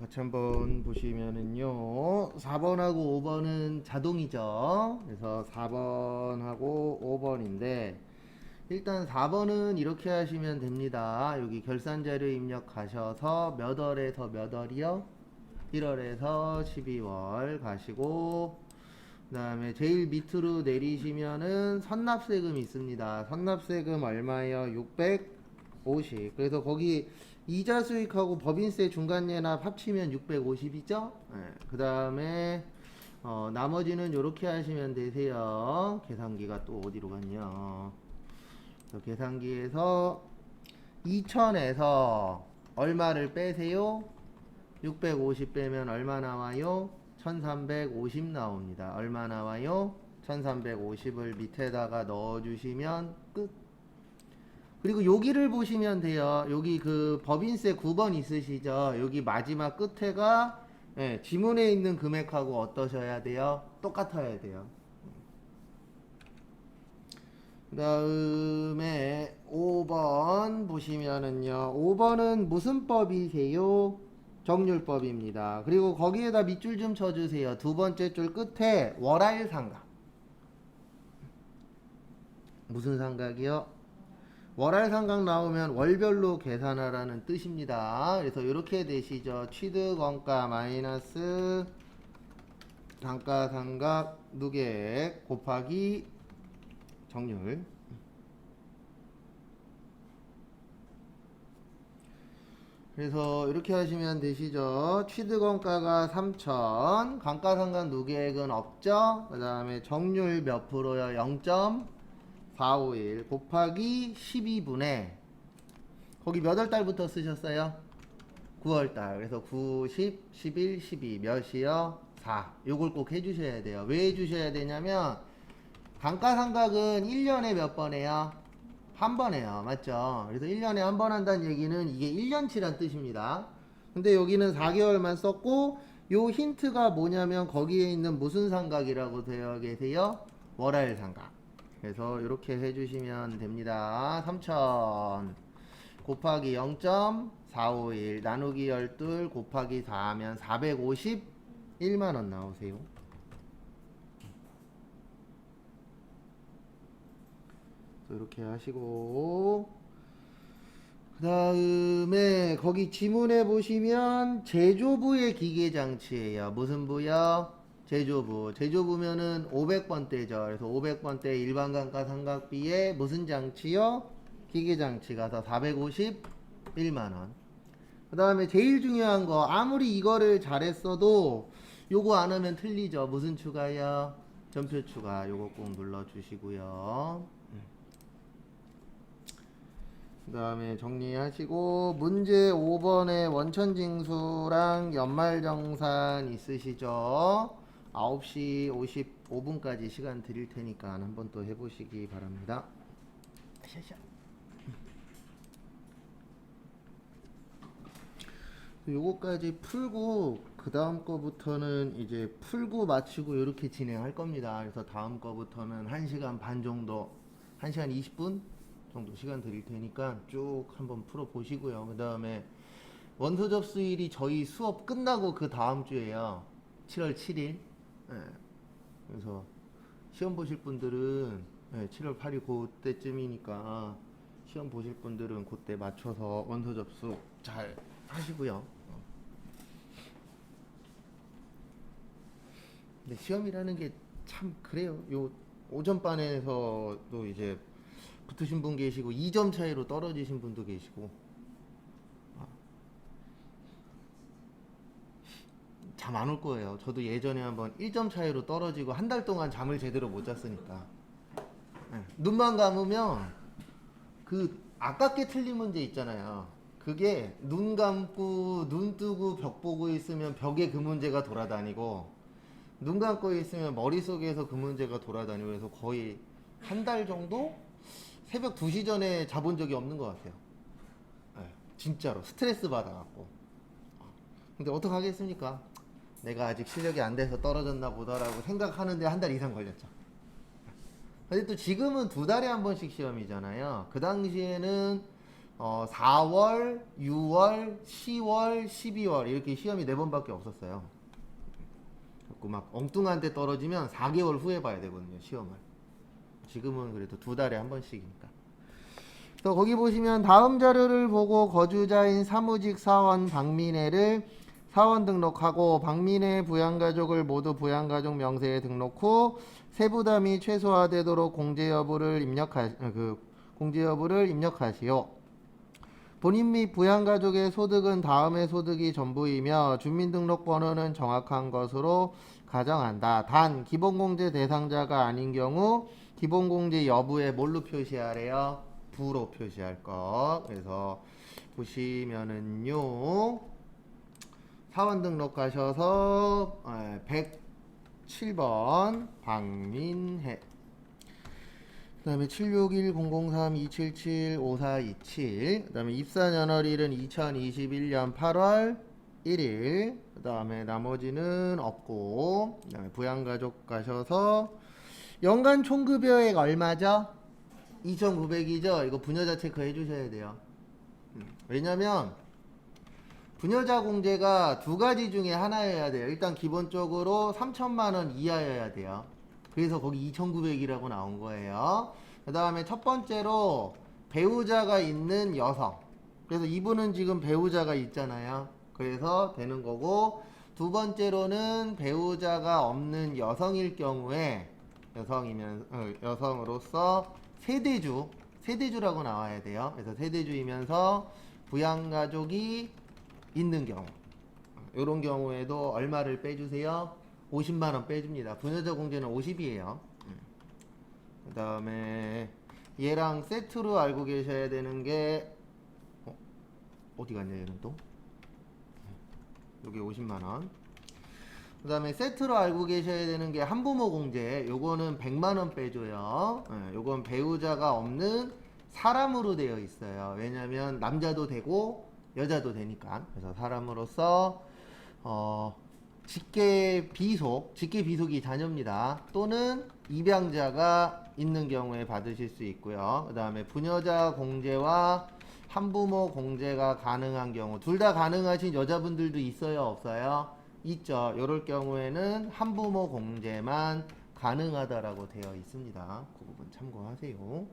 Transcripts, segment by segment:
같이 한번 보시면은요. 4번하고 5번은 자동이죠. 그래서 4번하고 5번인데 일단 4번은 이렇게 하시면 됩니다. 여기 결산자료 입력하셔서 몇 월에서 몇 월이요? 1월에서 12월 가시고 그 다음에 제일 밑으로 내리시면은 선납세금 있습니다. 선납세금 얼마예요? 650. 그래서 거기 이자 수익하고 법인세 중간예납 합치면 650이죠? 그 다음에 나머지는 이렇게 하시면 되세요. 계산기가 또 어디로 갔냐? 계산기에서 2000에서 얼마를 빼세요? 650 빼면 얼마 나와요? 1350 나옵니다. 얼마 나와요? 1350을 밑에다가 넣어주시면 끝. 그리고 여기를 보시면 돼요. 여기 그 법인세 9번 있으시죠? 여기 마지막 끝에가 지문에 있는 금액하고 어떠셔야 돼요? 똑같아야 돼요. 그 다음에 5번 보시면은요. 5번은 무슨 법이세요? 정률법입니다. 그리고 거기에다 밑줄 좀 쳐주세요. 두 번째 줄 끝에 월할 상각. 무슨 상각이요? 월할 상각 나오면 월별로 계산하라는 뜻입니다. 그래서 이렇게 되시죠. 취득 원가 마이너스 단가 상각 누계액 곱하기 정률. 그래서 이렇게 하시면 되시죠. 취득원가가 3,000, 감가상각 누계액은 없죠. 그 다음에 정률 몇 프로요? 0.451 곱하기 12분의 거기 몇 월 달부터 쓰셨어요? 9월 달. 그래서 9, 10, 11, 12 몇이요? 4. 요걸 꼭 해주셔야 돼요. 왜 해주셔야 되냐면 감가상각은 1년에 몇 번 해요? 한 번 해요. 맞죠? 그래서 1년에 한 번 한다는 얘기는 이게 1년치란 뜻입니다. 근데 여기는 4개월만 썼고 요 힌트가 뭐냐면 거기에 있는 무슨 상각이라고 되어 계세요? 월할 상각. 그래서 이렇게 해주시면 됩니다. 3,000 곱하기 0.451 나누기 12 곱하기 4 하면 451만원 나오세요. 이렇게 하시고 그 다음에 거기 지문에 보시면 제조부의 기계장치예요. 무슨 부요? 제조부. 제조부면은 500번대죠. 그래서 500번대 일반 감가상각비에 무슨 장치요? 기계장치 가서 451만원. 그 다음에 제일 중요한 거 아무리 이거를 잘했어도 요거 안 하면 틀리죠. 무슨 추가요? 전표 추가. 요거 꼭 눌러주시고요. 그 다음에 정리하시고 문제 5번에 원천징수랑 연말정산 있으시죠? 9시 55분까지 시간 드릴 테니까 한번 또 해보시기 바랍니다. 샤샤. 요거까지 풀고 그 다음 거부터는 이제 풀고 마치고 이렇게 진행할 겁니다. 그래서 다음 거부터는 1시간 반 정도 1시간 20분 정도 시간 드릴 테니까 쭉 한번 풀어 보시고요. 그 다음에 원서 접수일이 저희 수업 끝나고 그 다음 주에요. 7월 7일. 그래서 시험 보실 분들은 7월 8일 그때쯤이니까 시험 보실 분들은 그때 맞춰서 원서 접수 잘 하시고요. 근데 시험이라는 게 참 그래요. 요 오전반에서도 이제 붙으신 분 계시고 2점 차이로 떨어지신 분도 계시고 잠 안 올 거예요. 저도 예전에 한번 1점 차이로 떨어지고 한 달 동안 잠을 제대로 못 잤으니까. 눈만 감으면 그 아깝게 틀린 문제 있잖아요. 그게 눈 감고 눈 뜨고 벽 보고 있으면 벽에 그 문제가 돌아다니고 눈 감고 있으면 머릿속에서 그 문제가 돌아다니고 그래서 거의 한 달 정도 새벽 2시 전에 자본 적이 없는 것 같아요. 진짜로 스트레스 받아갖고. 근데 어떡하겠습니까? 내가 아직 실력이 안 돼서 떨어졌나 보다라고 생각하는데 한 달 이상 걸렸죠. 근데 또 지금은 2달에 한 번씩 시험이잖아요. 그 당시에는 4월, 6월, 10월, 12월 이렇게 시험이 4번밖에 없었어요. 자꾸 막 엉뚱한 데 떨어지면 4개월 후에 봐야 되거든요, 시험을. 지금은 그래도 2달에 한 번씩이니까. 그래서 거기 보시면 다음 자료를 보고 거주자인 사무직 사원 박민혜를 사원 등록하고 박민혜 부양가족을 모두 부양가족 명세에 등록 후 세부담이 최소화되도록 공제 여부를 입력하시오. 본인 및 부양가족의 소득은 다음의 소득이 전부이며 주민등록번호는 정확한 것으로 가정한다. 단 기본공제 대상자가 아닌 경우 기본공제 여부에 뭘로 표시하래요? 부로 표시할 것. 그래서 보시면은요, 사원 등록하셔서 107번 박민혜, 그 다음에 761-003-277-5427, 그 다음에 입사 연월일은 2021년 8월 1일, 그 다음에 나머지는 없고, 그 다음에 부양가족 가셔서 연간 총급여액 얼마죠? 2,900이죠? 이거 부녀자 체크 해주셔야 돼요. 왜냐면 부녀자 공제가 2가지 중에 하나여야 돼요. 일단 기본적으로 3천만원 이하여야 돼요. 그래서 거기 2,900이라고 나온 거예요. 그 다음에 첫 번째로 배우자가 있는 여성. 그래서 이분은 지금 배우자가 있잖아요. 그래서 되는 거고, 두 번째로는 배우자가 없는 여성일 경우에 여성으로서 세대주라고 나와야 돼요. 그래서 세대주이면서 부양가족이 있는 경우, 이런 경우에도 얼마를 빼주세요? 50만원 빼줍니다. 부녀자 공제는 50이에요. 그 다음에 얘랑 세트로 알고 계셔야 되는 게 어디 갔냐 얘는 또? 여기 50만원. 그 다음에 세트로 알고 계셔야 되는 게 한부모 공제, 요거는 100만원 빼줘요. 요건 배우자가 없는 사람으로 되어 있어요. 왜냐면 남자도 되고 여자도 되니까. 그래서 사람으로서 직계 비속이 자녀입니다. 또는 입양자가 있는 경우에 받으실 수 있고요. 그 다음에 부녀자 공제와 한부모 공제가 가능한 경우, 둘 다 가능하신 여자분들도 있어요, 없어요? 있죠. 이럴 경우에는 한부모 공제만 가능하다라고 되어 있습니다. 그 부분 참고하세요.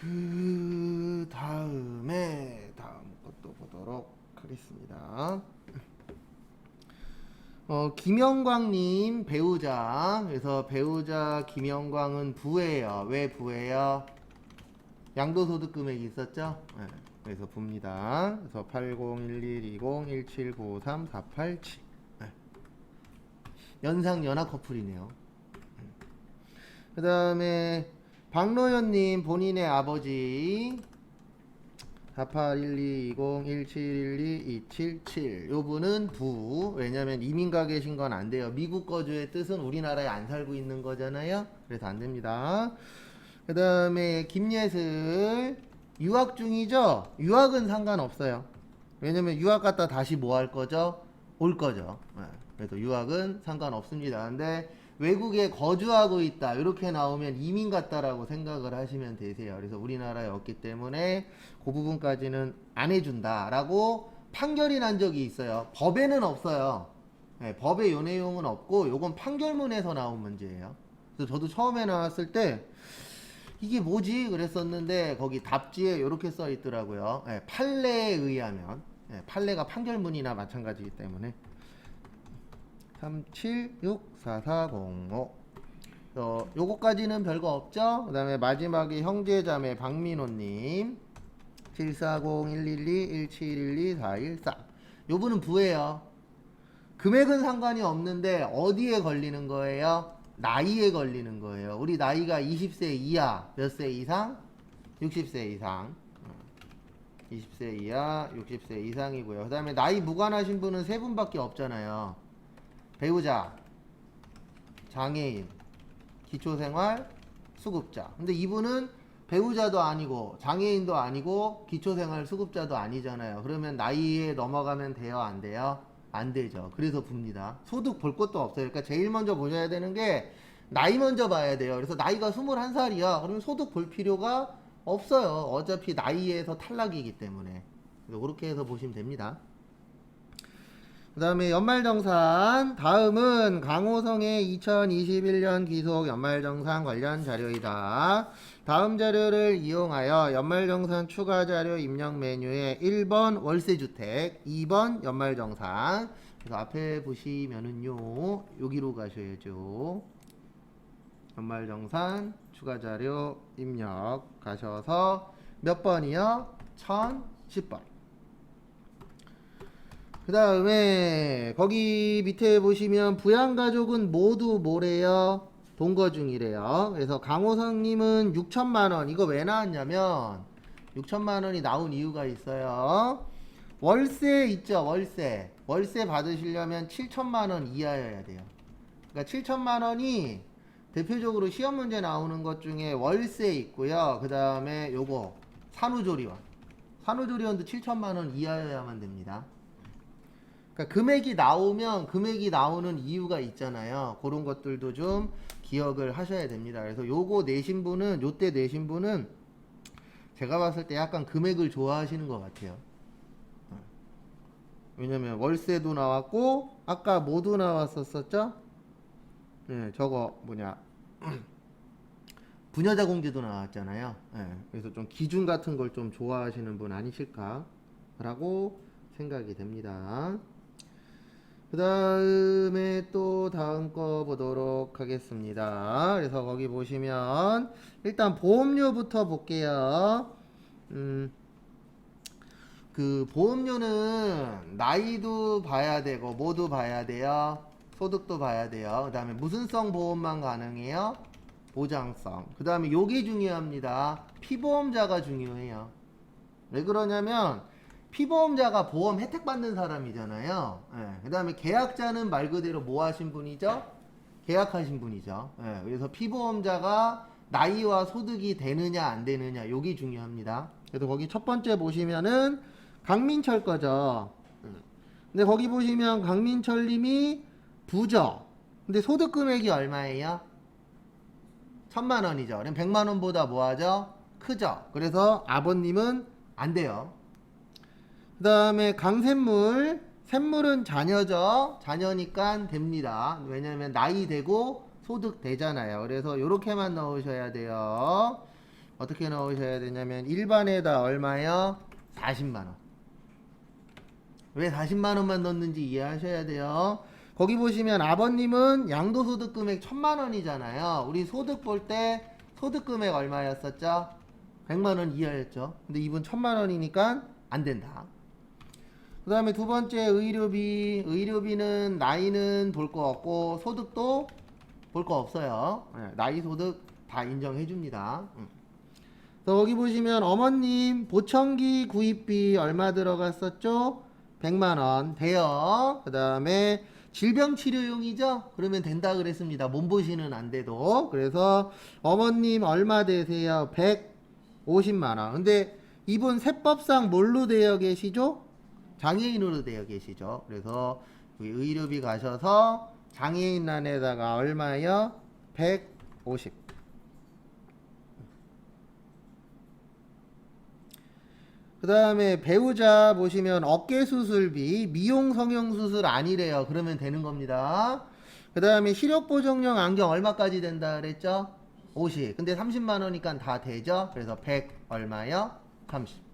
그 다음에 다음 것도 보도록 하겠습니다. 김영광님 배우자. 그래서 배우자 김영광은 부예요. 왜 부예요? 양도소득 금액이 있었죠? 네. 그래서 부입니다. 그래서 801120179348 7. 네. 연상 연하 커플이네요. 그 다음에 박노현님 본인의 아버지 4812201712-277 요분은 부. 왜냐면 이민 가 계신 건 안 돼요. 미국 거주의 뜻은 우리나라에 안 살고 있는 거잖아요. 그래서 안 됩니다. 그 다음에 김예슬 유학 중이죠? 유학은 상관없어요. 왜냐면 유학 갔다 다시 뭐 할 거죠? 올 거죠. 그래서 유학은 상관없습니다. 근데 외국에 거주하고 있다 이렇게 나오면 이민 갔다라고 생각을 하시면 되세요. 그래서 우리나라에 없기 때문에 그 부분까지는 안 해준다 라고 판결이 난 적이 있어요. 법에는 없어요. 네, 법에 요 내용은 없고 요건 판결문에서 나온 문제예요. 그래서 저도 처음에 나왔을 때 이게 뭐지 그랬었는데 거기 답지에 이렇게 써 있더라고요. 네, 판례에 의하면. 네, 판례가 판결문이나 마찬가지이기 때문에 376440. 요거까지는 별거 없죠. 그 다음에 마지막에 형제자매 박민호님 740-112-1712-414. 요분은 부예요. 금액은 상관이 없는데 어디에 걸리는 거예요? 나이에 걸리는 거예요. 우리 나이가 20세 이하 몇 세 이상? 60세 이상. 20세 이하 60세 이상이고요. 그 다음에 나이 무관하신 분은 3분밖에 없잖아요. 배우자, 장애인, 기초생활 수급자. 근데 이분은 배우자도 아니고 장애인도 아니고 기초생활수급자도 아니잖아요. 그러면 나이에 넘어가면 돼요, 안 돼요? 안 되죠. 그래서 봅니다. 소득 볼 것도 없어요. 그러니까 제일 먼저 보셔야 되는 게 나이 먼저 봐야 돼요. 그래서 나이가 21살이야. 그러면 소득 볼 필요가 없어요. 어차피 나이에서 탈락이기 때문에. 그래서 그렇게 해서 보시면 됩니다. 그 다음에 연말정산. 다음은 강호성의 2021년 기속 연말정산 관련 자료이다. 다음 자료를 이용하여 연말정산 추가 자료 입력 메뉴에 1번 월세주택, 2번 연말정산. 그래서 앞에 보시면은요, 여기로 가셔야죠. 연말정산 추가 자료 입력 가셔서 몇 번이요? 1010번. 그 다음에 거기 밑에 보시면 부양가족은 모두 뭐래요? 동거 중이래요. 그래서 강호성님은 6천만원. 이거 왜 나왔냐면 6천만원이 나온 이유가 있어요. 월세 있죠, 월세. 월세 받으시려면 7천만원 이하여야 돼요. 그러니까 7천만원이 대표적으로 시험 문제 나오는 것 중에 월세 있고요. 그 다음에 요거 산후조리원. 산후조리원도 7천만원 이하여야만 됩니다. 그러니까 금액이 나오면 금액이 나오는 이유가 있잖아요. 그런 것들도 좀 기억을 하셔야 됩니다. 그래서 요거 내신 분은, 요때 내신 분은 제가 봤을 때 약간 금액을 좋아하시는 것 같아요. 왜냐면 월세도 나왔고 아까 뭐도 나왔었었죠? 네, 저거 뭐냐 부녀자 공제도 나왔잖아요. 네, 그래서 좀 기준 같은 걸 좀 좋아하시는 분 아니실까 라고 생각이 됩니다. 그 다음에 또 다음 거 보도록 하겠습니다. 그래서 거기 보시면 일단 보험료부터 볼게요. 그 보험료는 나이도 봐야 되고 뭐도 봐야 돼요. 소득도 봐야 돼요. 그 다음에 무슨성 보험만 가능해요? 보장성. 그 다음에 요게 중요합니다. 피보험자가 중요해요. 왜 그러냐면 피보험자가 보험 혜택 받는 사람이잖아요. 그 다음에 계약자는 말 그대로 뭐 하신 분이죠? 계약하신 분이죠. 그래서 피보험자가 나이와 소득이 되느냐 안 되느냐 요게 중요합니다. 그래서 거기 첫 번째 보시면은 강민철 거죠. 근데 거기 보시면 강민철님이 부죠. 근데 소득 금액이 얼마예요? 1000만원이죠. 그럼 100만원보다 뭐하죠? 크죠. 그래서 아버님은 안 돼요. 그 다음에 강샘물. 샘물은 자녀죠. 자녀니까 됩니다. 왜냐면 나이 되고 소득 되잖아요. 그래서 요렇게만 넣으셔야 돼요. 어떻게 넣으셔야 되냐면 일반에다 얼마요? 40만원. 왜 40만원만 넣는지 이해하셔야 돼요. 거기 보시면 아버님은 양도소득 금액 1000만원이잖아요. 우리 소득 볼 때 소득 금액 얼마였었죠? 100만원 이하였죠. 근데 이분 1000만원이니까 안 된다. 그 다음에 두 번째 의료비. 의료비는 나이는 볼 거 없고 소득도 볼 거 없어요. 나이 소득 다 인정해 줍니다. 거기 보시면 어머님 보청기 구입비 얼마 들어갔었죠? 100만원 돼요. 그 다음에 질병치료용이죠? 그러면 된다 그랬습니다. 몸보신은 안 돼도. 그래서 어머님 얼마 되세요? 150만원. 근데 이분 세법상 뭘로 되어 계시죠? 장애인으로 되어 계시죠. 그래서 의료비 가셔서 장애인란에다가 얼마요? 150. 그 다음에 배우자 보시면 어깨수술비 미용 성형수술 아니래요. 그러면 되는 겁니다. 그 다음에 시력보정용 안경 얼마까지 된다 그랬죠? 50. 근데 30만원이니까 다 되죠? 그래서 100 얼마요? 30.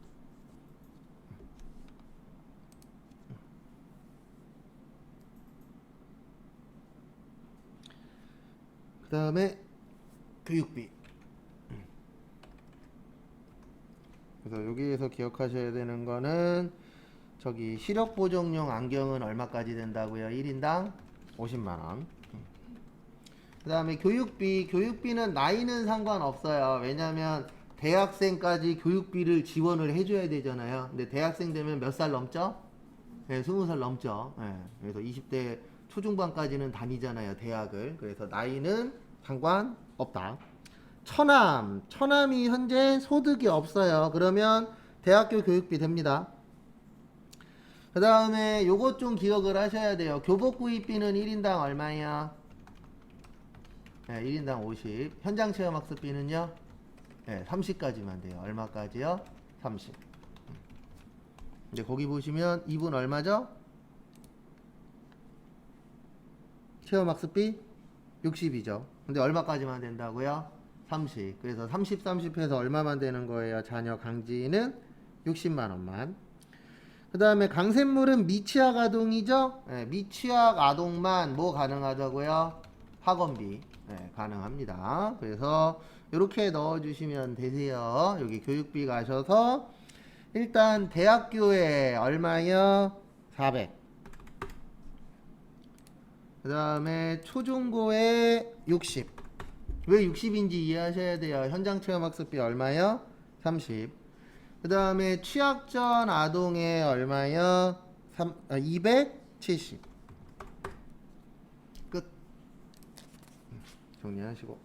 그 다음에 교육비. 그래서 여기에서 기억하셔야 되는 거는 저기 시력보정용 안경은 얼마까지 된다고요? 1인당 50만원. 그 다음에 교육비. 교육비는 나이는 상관없어요. 왜냐면 대학생까지 교육비를 지원을 해줘야 되잖아요. 근데 대학생 되면 몇 살 넘죠? 네, 20살 넘죠. 네, 그래서 20대 초중반까지는 다니잖아요, 대학을. 그래서 나이는 상관없다. 처남이 현재 소득이 없어요. 그러면 대학교 교육비 됩니다. 그 다음에 요것 좀 기억을 하셔야 돼요. 교복 구입비는 1인당 얼마야? 네, 1인당 50. 현장 체험 학습비는요? 네, 30까지만 돼요. 얼마까지요? 30. 근데 거기 보시면 이분 얼마죠? 체험 학습비 60이죠. 근데 얼마까지만 된다고요? 30. 그래서 30, 30 해서 얼마만 되는 거예요? 자녀 강지는 60만 원만. 그 다음에 강샘물은 미취학 아동이죠? 네, 미취학 아동만 뭐 가능하다고요? 학원비 네, 가능합니다. 그래서 이렇게 넣어주시면 되세요. 여기 교육비 가셔서 일단 대학교에 얼마요? 400. 그 다음에 초중고에 60. 왜 60인지 이해하셔야 돼요. 현장 체험 학습비 얼마요? 30. 그 다음에 취학전 아동에 얼마요? 270. 끝. 정리하시고.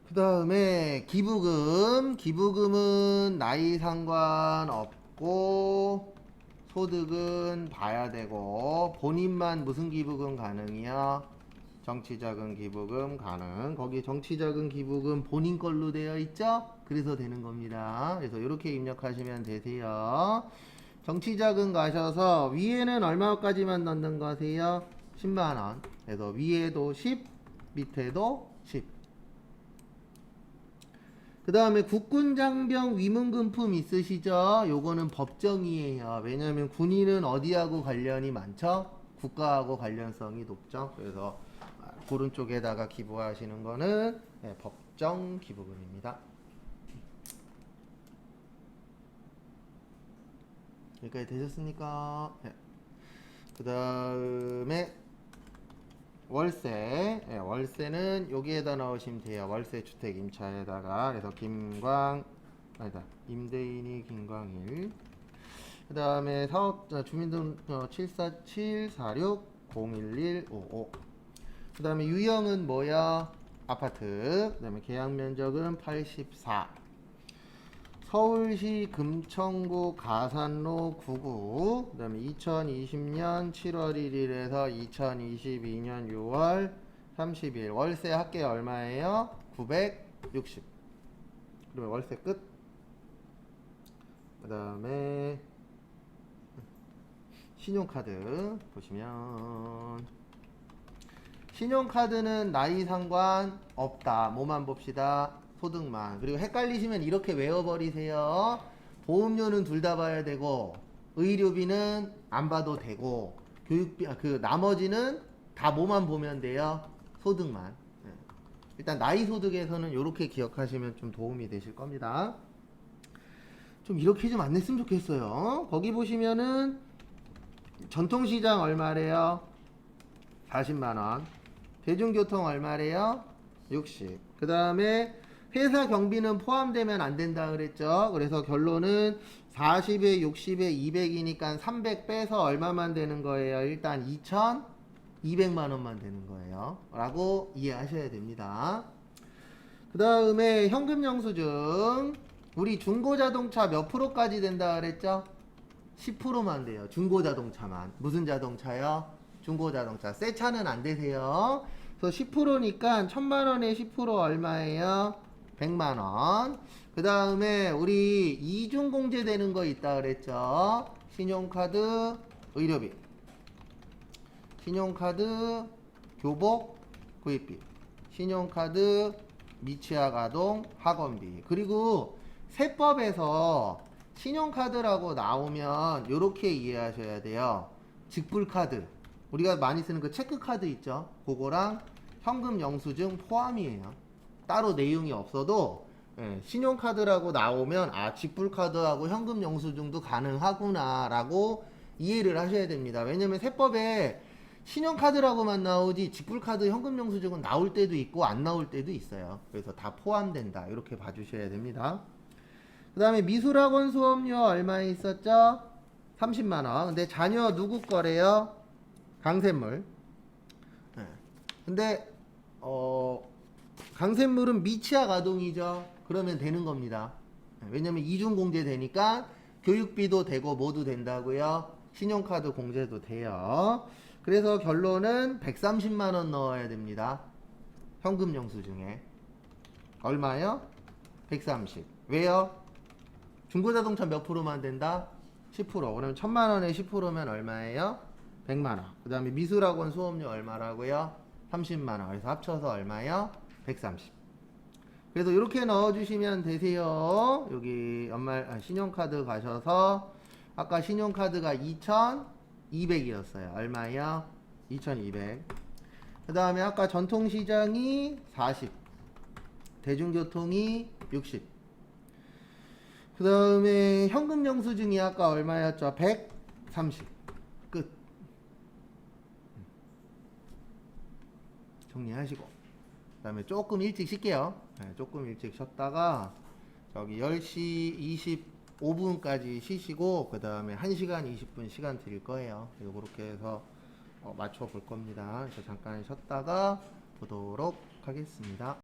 그 다음에 기부금은 나이 상관없고 소득은 봐야 되고 본인만 무슨 기부금 가능이요? 정치자금 기부금 가능. 거기 정치자금 기부금 본인 걸로 되어 있죠? 그래서 되는 겁니다. 그래서 이렇게 입력하시면 되세요. 정치자금 가셔서 위에는 얼마까지만 넣는 거세요? 10만원. 그래서 위에도 10, 밑에도 10. 그 다음에 국군장병 위문금품 있으시죠? 요거는 법정이에요. 왜냐하면 군인은 어디하고 관련이 많죠? 국가하고 관련성이 높죠. 그래서 그런 쪽에다가 기부하시는 거는 네, 법정 기부금입니다. 여기까지 되셨습니까? 네. 그 다음에 월세. 네, 월세는 여기에다 넣으시면 돼요. 월세 주택 임차에다가. 그래서 임대인이 김광일. 그 다음에 사업 주민등록 74746011155. 그 다음에 유형은 뭐야? 아파트. 그 다음에 계약 면적은 84. 서울시 금천구 가산로 99. 그 다음에 2020년 7월 1일에서 2022년 6월 30일. 월세 합계 얼마예요? 960. 그러면 월세 끝. 그 다음에 신용카드 보시면 신용카드는 나이 상관 없다. 뭐만 봅시다. 소득만. 그리고 헷갈리시면 이렇게 외워버리세요. 보험료는 둘 다 봐야 되고 의료비는 안 봐도 되고 교육비 그 나머지는 다 뭐만 보면 돼요. 소득만. 일단 나이 소득에서는 이렇게 기억하시면 좀 도움이 되실 겁니다. 좀 이렇게 좀 안 냈으면 좋겠어요. 거기 보시면은 전통시장 얼마래요? 40만원. 대중교통 얼마래요? 60. 그 다음에 회사 경비는 포함되면 안 된다 그랬죠. 그래서 결론은 40에 60에 200이니까 300 빼서 얼마만 되는 거예요? 일단 2,200만 원만 되는 거예요. 라고 이해하셔야 됩니다. 그 다음에 현금 영수증. 우리 중고자동차 몇 프로까지 된다 그랬죠? 10%만 돼요. 중고자동차만. 무슨 자동차요? 중고자동차. 새 차는 안 되세요. 그래서 10%니까 1000만원에 10% 얼마예요? 100만원. 그 다음에 우리 이중공제 되는 거 있다 그랬죠? 신용카드, 의료비. 신용카드, 교복, 구입비. 신용카드, 미취학 아동, 학원비. 그리고 세법에서 신용카드라고 나오면 이렇게 이해하셔야 돼요. 직불카드. 우리가 많이 쓰는 그 체크카드 있죠? 그거랑 현금 영수증 포함이에요. 따로 내용이 없어도 신용카드라고 나오면 직불카드하고 현금 영수증도 가능하구나 라고 이해를 하셔야 됩니다. 왜냐면 세법에 신용카드라고만 나오지 직불카드 현금영수증은 나올 때도 있고 안 나올 때도 있어요. 그래서 다 포함된다. 이렇게 봐주셔야 됩니다. 그 다음에 미술학원 수업료 얼마 있었죠? 30만원. 근데 자녀 누구 거래요? 강샘물. 네. 근데 강샘물은 미취학 아동이죠. 그러면 되는 겁니다. 왜냐면 이중공제 되니까 교육비도 되고 모두 된다고요. 신용카드 공제도 돼요. 그래서 결론은 130만원 넣어야 됩니다. 현금 영수증에. 얼마요? 130. 왜요? 중고자동차 몇 프로만 된다? 10%. 그러면 1000만원에 10%면 얼마예요? 100만원. 그 다음에 미술학원 수업료 얼마라고요? 30만원. 그래서 합쳐서 얼마요? 130. 그래서 이렇게 넣어주시면 되세요. 여기 신용카드 가셔서 아까 신용카드가 2200이었어요. 얼마요? 2200. 그 다음에 아까 전통시장이 40. 대중교통이 60. 그 다음에 현금영수증이 아까 얼마였죠? 130. 끝. 정리하시고. 그 다음에 조금 일찍 쉴게요. 네, 조금 일찍 쉬었다가 저기 10시 25분까지 쉬시고 그 다음에 1시간 20분 시간 드릴 거예요. 그리고 그렇게 해서 맞춰 볼 겁니다. 그래서 잠깐 쉬었다가 보도록 하겠습니다.